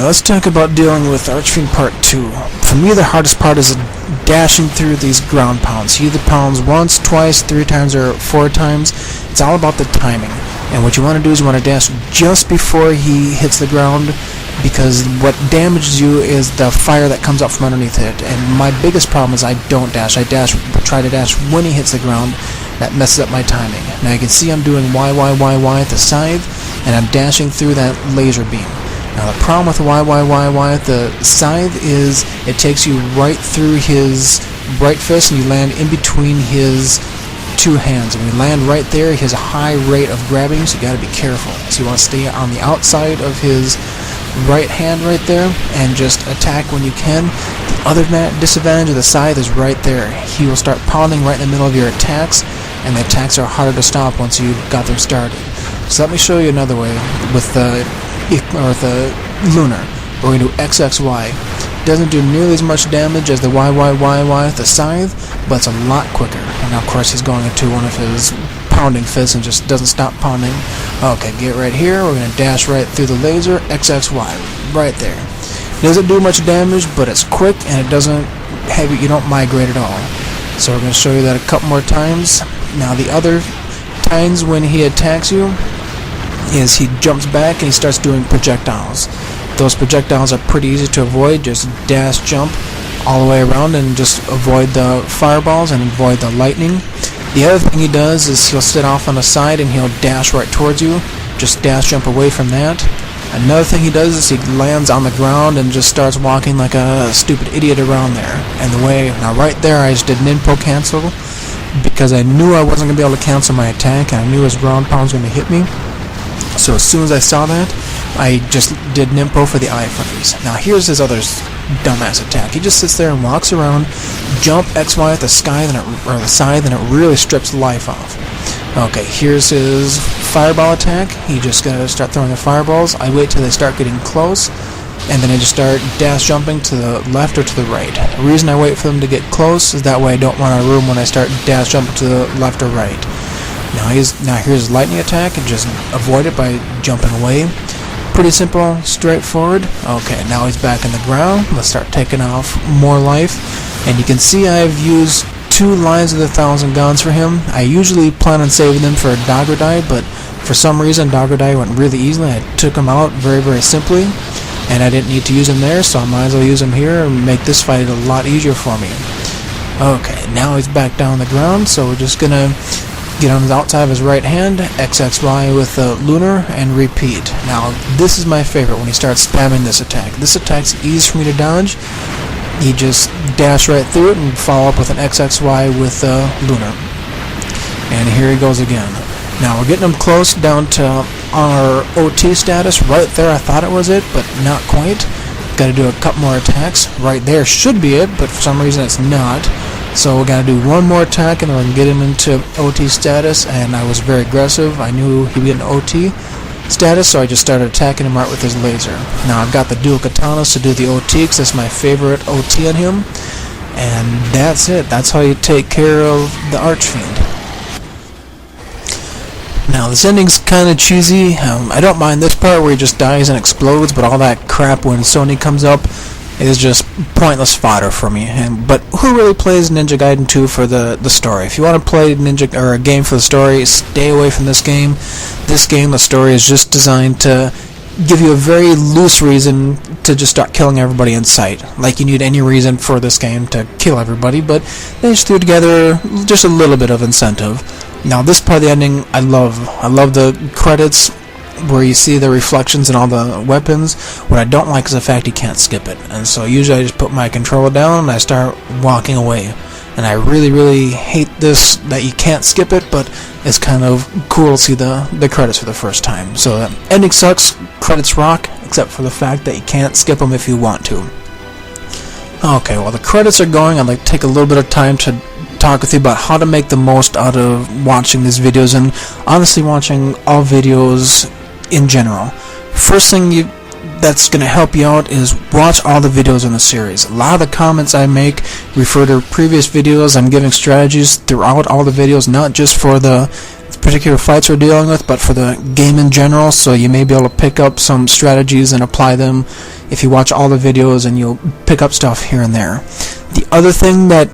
let's talk about dealing with Archfiend Part 2. For me, the hardest part is dashing through these ground pounds. He either pounds once, twice, 3 times, or 4 times. It's all about the timing. And what you want to do is you want to dash just before he hits the ground, because what damages you is the fire that comes up from underneath it. And my biggest problem is I don't dash. I try to dash when he hits the ground. That messes up my timing. Now you can see I'm doing Y at the scythe, and I'm dashing through that laser beam. Now the problem with Y at the scythe is it takes you right through his right fist, and you land in between his 2 hands. And when you land right there, he has a high rate of grabbing, so you got to be careful. So you want to stay on the outside of his right hand right there, and just attack when you can. The other disadvantage of the scythe is right there. He will start pounding right in the middle of your attacks, and the attacks are harder to stop once you've got them started. So let me show you another way with the lunar. We're going to do XXY. Doesn't do nearly as much damage as the Y with the scythe, but it's a lot quicker. And now of course he's going into one of his pounding fists and just doesn't stop pounding. Okay, get right here. We're going to dash right through the laser. XXY. Right there. Doesn't do much damage, but it's quick, and it doesn't have you don't migrate at all. So we're going to show you that a couple more times. Now the other times when he attacks you is he jumps back and he starts doing projectiles. Those projectiles are pretty easy to avoid. Just dash jump all the way around and just avoid the fireballs and avoid the lightning. The other thing he does is he'll sit off on the side and he'll dash right towards you. Just dash jump away from that. Another thing he does is he lands on the ground and just starts walking like a stupid idiot around there. And now right there I just did Ninpo cancel, because I knew I wasn't going to be able to cancel my attack, and I knew his ground pound was going to hit me. So as soon as I saw that, I just did Ninpo for the eye freeze. Now here's his other dumbass attack. He just sits there and walks around, jump XY at the scythe, and it really strips life off. Okay, here's his fireball attack. He just gonna start throwing the fireballs. I wait till they start getting close, and then I just start dash jumping to the left or to the right. The reason I wait for them to get close is that way I don't run out of room when I start dash jumping to the left or right. Now here's his lightning attack, and just avoid it by jumping away. Pretty simple, straightforward. Okay, now he's back in the ground. Let's start taking off more life. And you can see I've used 2 lines of the 1,000 guns for him. I usually plan on saving them for a dogger die, but for some reason dogger die went really easily. I took him out very, very simply, and I didn't need to use him there, so I might as well use him here and make this fight a lot easier for me. Okay, now he's back down on the ground, so we're just gonna get on the outside of his right hand, XXY with the lunar, and repeat. Now this is my favorite when he starts spamming this attack. This attack's easy for me to dodge. You just dash right through it and follow up with an XXY with lunar. And here he goes again. Now we're getting him close down to our OT status. Right there I thought it was it, but not quite. Got to do a couple more attacks. Right there should be it, but for some reason it's not. So we're going to do one more attack and then we can get him into OT status. And I was very aggressive. I knew he'd be in OT status, so I just started attacking him right with his laser. Now I've got the dual katanas to do the OT, because that's my favorite OT on him. And that's it. That's how you take care of the Archfiend. Now this ending's kind of cheesy. I don't mind this part where he just dies and explodes, but all that crap when Sony comes up is just pointless fodder for me. But who really plays Ninja Gaiden 2 for the story? If you want to play a game for the story, stay away from this game. This game, the story is just designed to give you a very loose reason to just start killing everybody in sight. Like you need any reason for this game to kill everybody, but they just threw together just a little bit of incentive. Now this part of the ending I love. I love the credits where you see the reflections and all the weapons. What I don't like is the fact you can't skip it. And so usually I just put my controller down and I start walking away. And I really, really hate this, that you can't skip it, but it's kind of cool to see the credits for the first time. So the ending sucks, credits rock, except for the fact that you can't skip them if you want to. Okay, while the credits are going, I'd like to take a little bit of time to talk with you about how to make the most out of watching these videos, and honestly watching all videos in general. First thing that's going to help you out is watch all the videos in the series. A lot of the comments I make refer to previous videos. I'm giving strategies throughout all the videos, not just for the particular fights we're dealing with, but for the game in general, so you may be able to pick up some strategies and apply them if you watch all the videos, and you'll pick up stuff here and there. The other thing that